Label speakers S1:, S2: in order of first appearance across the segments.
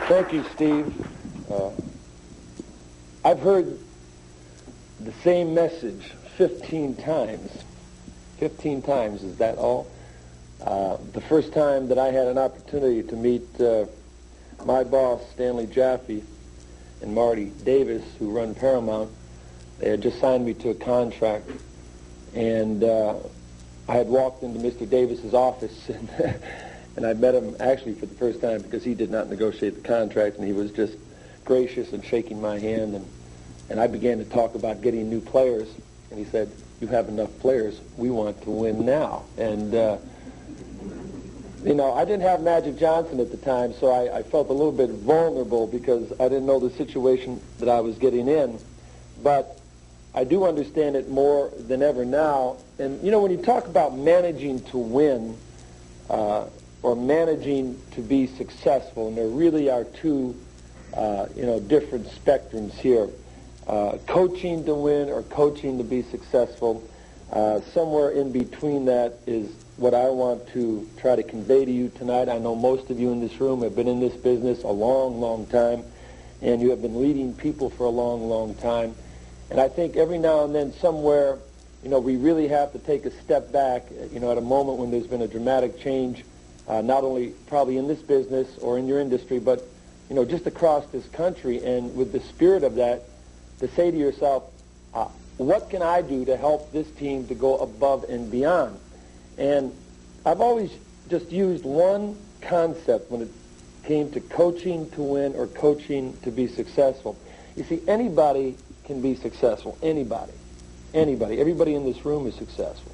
S1: Thank you, Steve. I've heard the same message 15 times. 15 times, is that all? The first time that I had an opportunity to meet my boss, Stanley Jaffe, and Marty Davis, who run Paramount, they had just signed me to a contract, and I had walked into Mr. Davis's office, and I met him actually for the first time because he did not negotiate the contract, and he was just gracious and shaking my hand, and I began to talk about getting new players, and he said, "You have enough players. We want to win now." And you know, I didn't have Magic Johnson at the time, so I felt a little bit vulnerable because I didn't know the situation that I was getting in. But I do understand it more than ever now. And, you know, when you talk about managing to win or managing to be successful, and there really are two, different spectrums here, coaching to win or coaching to be successful, somewhere in between that is what I want to try to convey to you tonight. I know most of you in this room have been in this business a long, long time, and you have been leading people for a long, long time. And I think every now and then somewhere, we really have to take a step back, at a moment when there's been a dramatic change, not only probably in this business or in your industry, but, just across this country. And with the spirit of that, to say to yourself, what can I do to help this team to go above and beyond? And I've always just used one concept when it came to coaching to win or coaching to be successful. You see, anybody can be successful. Anybody. Anybody. Everybody in this room is successful.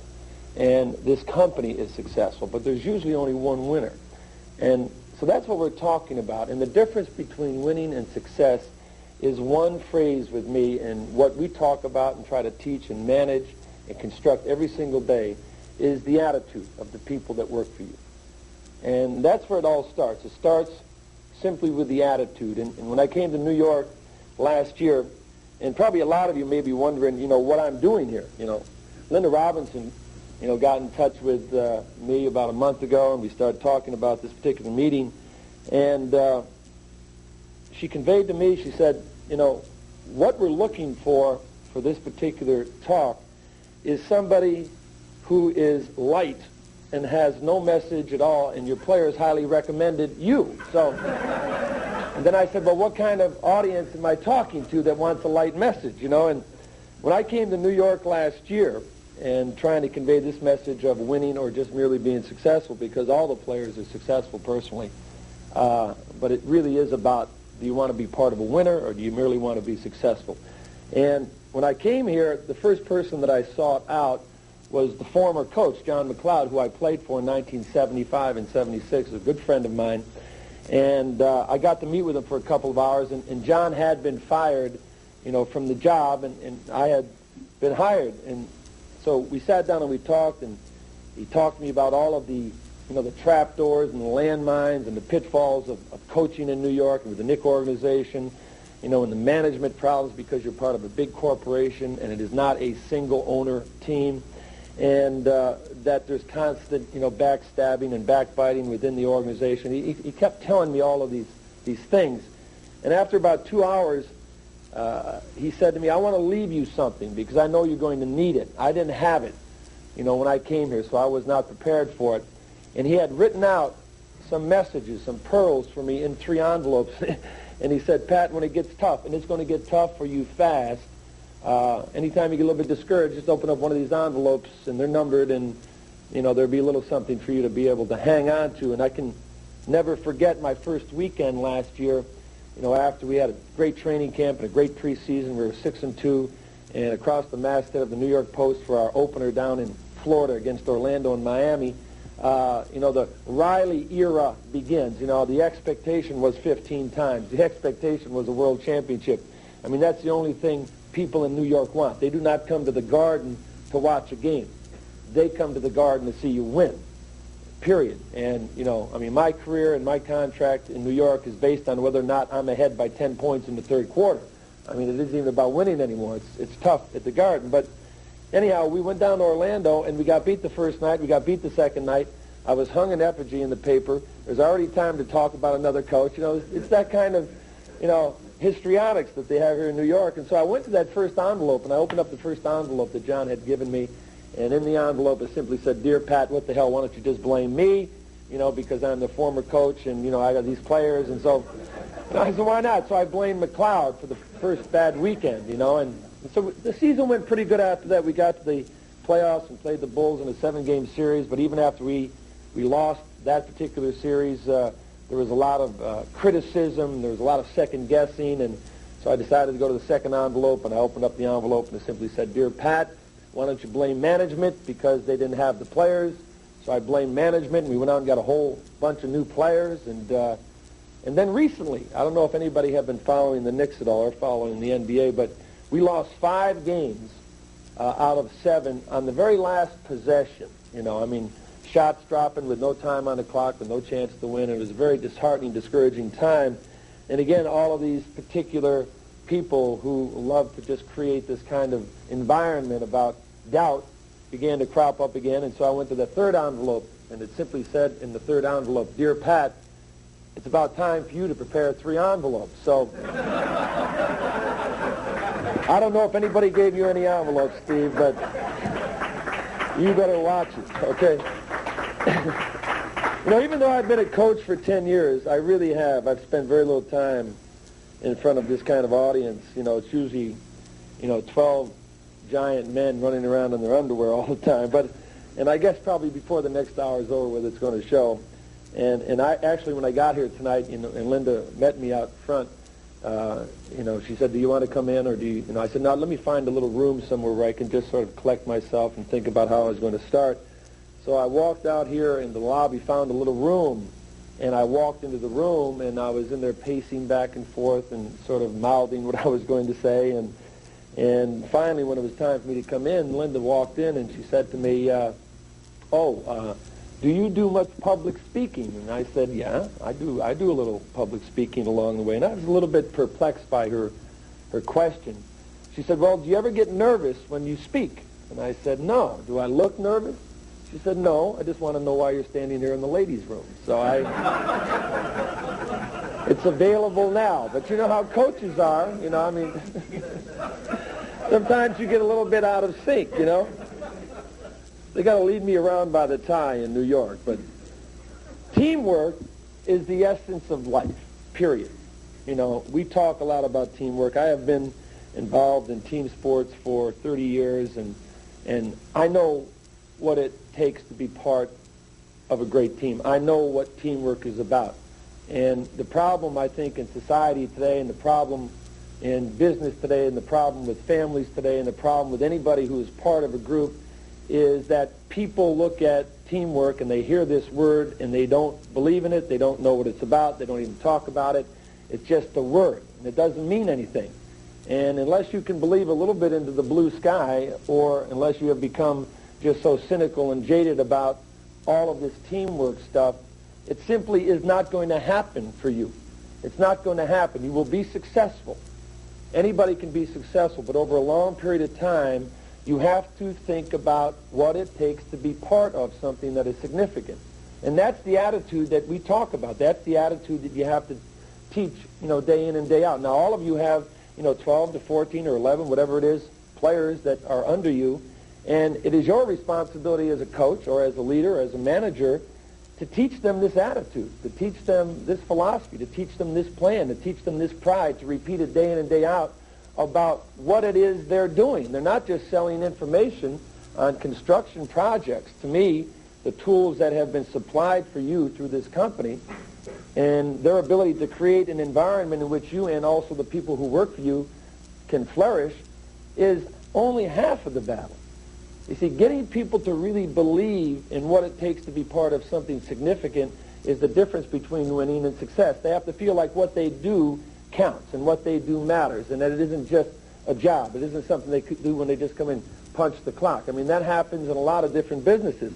S1: And this company is successful. But there's usually only one winner. And so that's what we're talking about. And the difference between winning and success is one phrase with me, and what we talk about and try to teach and manage and construct every single day is the attitude of the people that work for you. And that's where it all starts. It starts simply with the attitude. And when I came to New York last year, and probably a lot of you may be wondering, what I'm doing here. Linda Robinson, got in touch with me about a month ago, and we started talking about this particular meeting. And she conveyed to me, she said, what we're looking for this particular talk is somebody who is light and has no message at all, and your players highly recommended you. So, and then I said, well, what kind of audience am I talking to that wants a light message, And when I came to New York last year and trying to convey this message of winning or just merely being successful, because all the players are successful personally, but it really is about, do you want to be part of a winner or do you merely want to be successful? And when I came here, the first person that I sought out was the former coach, John McLeod, who I played for in 1975 and 76, a good friend of mine. And I got to meet with him for a couple of hours, and John had been fired, from the job, and I had been hired. And so we sat down and we talked, and he talked to me about all of the, the trapdoors and the landmines and the pitfalls of coaching in New York and with the Knick organization, and the management problems because you're part of a big corporation and it is not a single owner team. And that there's constant, backstabbing and backbiting within the organization. He kept telling me all of these things. And after about 2 hours, he said to me, I want to leave you something because I know you're going to need it. I didn't have it, when I came here, so I was not prepared for it. And he had written out some messages, some pearls for me in 3 envelopes. And he said, Pat, when it gets tough, and it's going to get tough for you fast, anytime you get a little bit discouraged, just open up one of these envelopes, and they're numbered, and, there'll be a little something for you to be able to hang on to. And I can never forget my first weekend last year, after we had a great training camp and a great preseason. We were 6-2, and across the masthead of the New York Post for our opener down in Florida against Orlando and Miami, the Riley era begins. The expectation was 15 times. The expectation was a world championship. I mean, that's the only thing people in New York want. They do not come to the Garden to watch a game. They come to the Garden to see you win, period. And, my career and my contract in New York is based on whether or not I'm ahead by 10 points in the third quarter. I mean, it isn't even about winning anymore. It's tough at the Garden. But anyhow, we went down to Orlando, and we got beat the first night. We got beat the second night. I was hung an effigy in the paper. There's already time to talk about another coach. It's that kind of, histrionics that they have here in New York. And so I went to that first envelope, and I opened up the first envelope that John had given me. And in the envelope, it simply said, "Dear Pat, what the hell, why don't you just blame me, because I'm the former coach, and, I got these players." And so I said, why not? So I blamed McLeod for the first bad weekend, and so the season went pretty good after that. We got to the playoffs and played the Bulls in a 7-game series, but even after we lost that particular series, there was a lot of criticism, there was a lot of second-guessing, and so I decided to go to the second envelope, and I opened up the envelope, and it simply said, "Dear Pat, why don't you blame management because they didn't have the players?" So I blamed management, and we went out and got a whole bunch of new players, and then recently, I don't know if anybody have been following the Knicks at all or following the NBA, but we lost 5 games out of 7 on the very last possession. Shots dropping with no time on the clock, with no chance to win. It was a very disheartening, discouraging time. And again, all of these particular people who love to just create this kind of environment about doubt began to crop up again. And so I went to the third envelope, and it simply said in the third envelope, "Dear Pat, it's about time for you to prepare 3 envelopes." So I don't know if anybody gave you any envelopes, Steve, but you better watch it, okay? Even though I've been a coach for 10 years, I really have. I've spent very little time in front of this kind of audience. It's usually, 12 giant men running around in their underwear all the time. And I guess probably before the next hour is over with, it's going to show. And I actually, when I got here tonight, and Linda met me out front, she said, "Do you want to come in, or do you?" I said, "No, let me find a little room somewhere where I can just sort of collect myself and think about how I was going to start." So I walked out here in the lobby, found a little room, and I walked into the room, and I was in there pacing back and forth and sort of mouthing what I was going to say. And finally, when it was time for me to come in, Linda walked in, and she said to me, "Do you do much public speaking?" And I said, "Yeah, I do a little public speaking along the way." And I was a little bit perplexed by her question. She said, "Well, do you ever get nervous when you speak?" And I said, "No." "Do I look nervous?" She said, "No, I just want to know why you're standing here in the ladies' room." So it's available now. But you know how coaches are, sometimes you get a little bit out of sync, They got to lead me around by the tie in New York. But teamwork is the essence of life, period. We talk a lot about teamwork. I have been involved in team sports for 30 years, and I know what it takes to be part of a great team. I know what teamwork is about. And the problem, I think, in society today, and the problem in business today, and the problem with families today, and the problem with anybody who is part of a group is that people look at teamwork and they hear this word and they don't believe in it, they don't know what it's about, they don't even talk about it. It's just a word, and it doesn't mean anything. And unless you can believe a little bit into the blue sky, or unless you have become just so cynical and jaded about all of this teamwork stuff, it simply is not going to happen for you. It's not going to happen. You will be successful. Anybody can be successful, but over a long period of time, you have to think about what it takes to be part of something that is significant. And that's the attitude that we talk about. That's the attitude that you have to teach, day in and day out. Now, all of you have, 12 to 14 or 11, whatever it is, players that are under you, and it is your responsibility as a coach or as a leader or as a manager to teach them this attitude, to teach them this philosophy, to teach them this plan, to teach them this pride, to repeat it day in and day out about what it is they're doing. They're not just selling information on construction projects. To me, the tools that have been supplied for you through this company and their ability to create an environment in which you and also the people who work for you can flourish is only half of the battle. You see, getting people to really believe in what it takes to be part of something significant is the difference between winning and success. They have to feel like what they do counts and what they do matters, and that it isn't just a job. It isn't something they could do when they just come in, punch the clock. I mean, that happens in a lot of different businesses.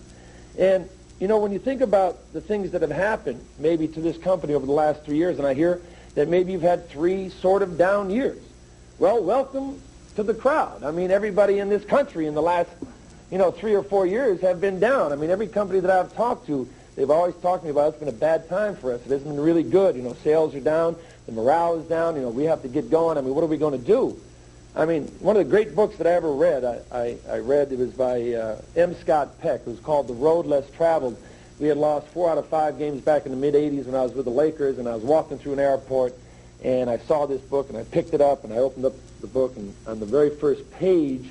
S1: And, when you think about the things that have happened maybe to this company over the last 3 years, and I hear that maybe you've had 3 sort of down years. Well, welcome to the crowd. I mean, everybody in this country in the last 3 or 4 years have been down. I mean, every company that I've talked to they've always talked to me about it's been a bad time for us. It hasn't been really good. Sales are down, the morale is down. We have to get going. I mean, what are we going to do? I mean, one of the great books that I ever read, I read, it was by M. Scott Peck. It was called The Road Less Traveled. We had lost 4 out of 5 games back in the mid-'80s when I was with the Lakers, and I was walking through an airport, and I saw this book, and I picked it up, and I opened up the book, and on the very first page,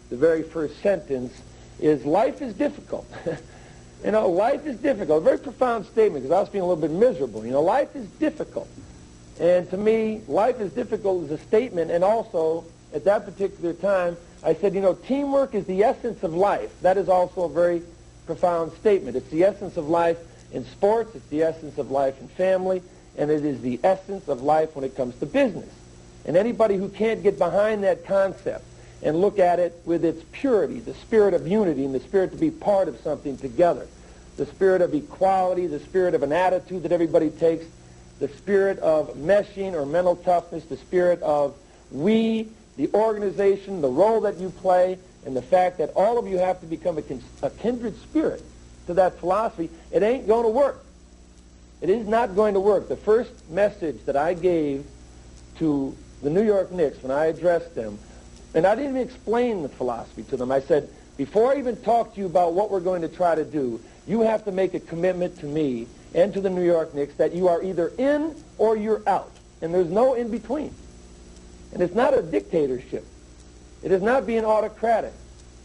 S1: the very first sentence is, life is difficult. Life is difficult. A very profound statement, because I was feeling a little bit miserable. Life is difficult. And to me, life is difficult is a statement, and also, at that particular time, I said, teamwork is the essence of life. That is also a very profound statement. It's the essence of life in sports, it's the essence of life in family, and it is the essence of life when it comes to business. And anybody who can't get behind that concept and look at it with its purity, the spirit of unity, and the spirit to be part of something together, the spirit of equality, the spirit of an attitude that everybody takes, the spirit of meshing or mental toughness, the spirit of we, the organization, the role that you play, and the fact that all of you have to become a kindred spirit to that philosophy, it ain't going to work. It is not going to work. The first message that I gave to the New York Knicks when I addressed them, and I didn't even explain the philosophy to them, I said, before I even talk to you about what we're going to try to do, you have to make a commitment to me and to the New York Knicks that you are either in or you're out, and there's no in between. And it's not a dictatorship. It is not being autocratic.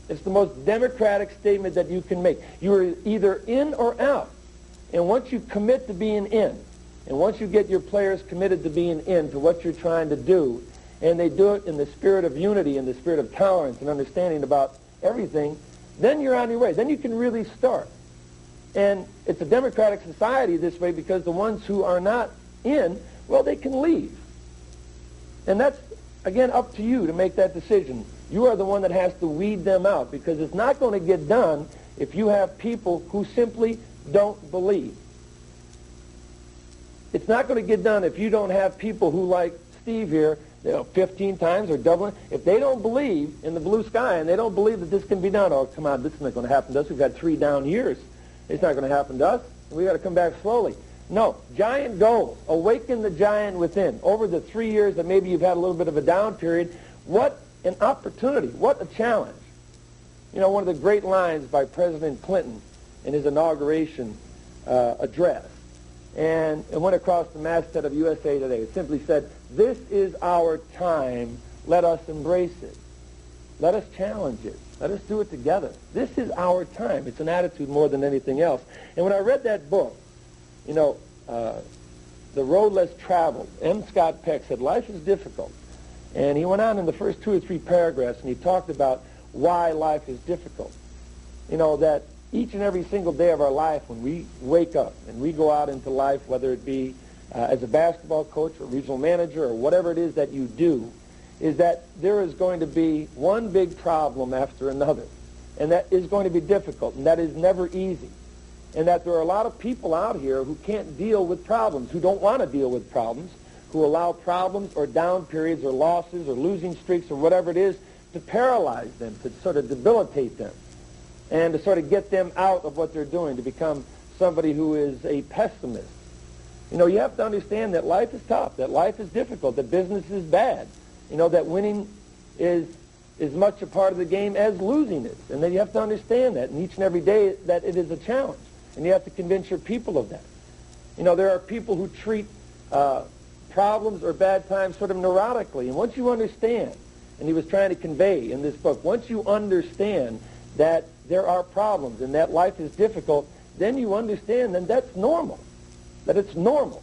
S1: It's the most democratic statement that you can make. You are either in or out. And once you commit to being in, and once you get your players committed to being in to what you're trying to do, and they do it in the spirit of unity and the spirit of tolerance and understanding about everything, then you're on your way. Then you can really start. And it's a democratic society this way because the ones who are not in, well, they can leave. And that's, again, up to you to make that decision. You are the one that has to weed them out because it's not going to get done if you have people who simply don't believe. It's not going to get done if you don't have people who, like Steve here, 15 times or doubling. If they don't believe in the blue sky and they don't believe that this can be done, oh, come on, this is not going to happen to us. We've had 3 down years. It's not going to happen to us. We've got to come back slowly. No, giant goals. Awaken the giant within. Over the 3 years that maybe you've had a little bit of a down period, what an opportunity. What a challenge. One of the great lines by President Clinton in his inauguration address, and it went across the masthead of USA Today. It simply said, "This is our time. Let us embrace it. Let us challenge it. Let us do it together. This is our time." It's an attitude more than anything else. And when I read that book, The Road Less Traveled, M. Scott Peck said, life is difficult. And he went on in the first 2 or 3 paragraphs, and he talked about why life is difficult. That each and every single day of our life, when we wake up and we go out into life, whether it be as a basketball coach or regional manager or whatever it is that you do, is that there is going to be one big problem after another. And that is going to be difficult, and that is never easy. And that there are a lot of people out here who can't deal with problems, who don't want to deal with problems, who allow problems or down periods or losses or losing streaks or whatever it is to paralyze them, to sort of debilitate them, and to sort of get them out of what they're doing, to become somebody who is a pessimist. You have to understand that life is tough, that life is difficult, that business is bad, that winning is as much a part of the game as losing is. And then you have to understand that, and each and every day that it is a challenge. And you have to convince your people of that. There are people who treat problems or bad times sort of neurotically. And once you understand, and he was trying to convey in this book, once you understand that there are problems and that life is difficult, then you understand that that's normal, that it's normal.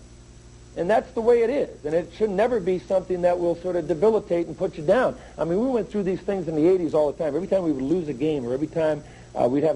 S1: And that's the way it is. And it should never be something that will sort of debilitate and put you down. I mean, we went through these things in the 80s all the time. Every time we would lose a game or every time we'd have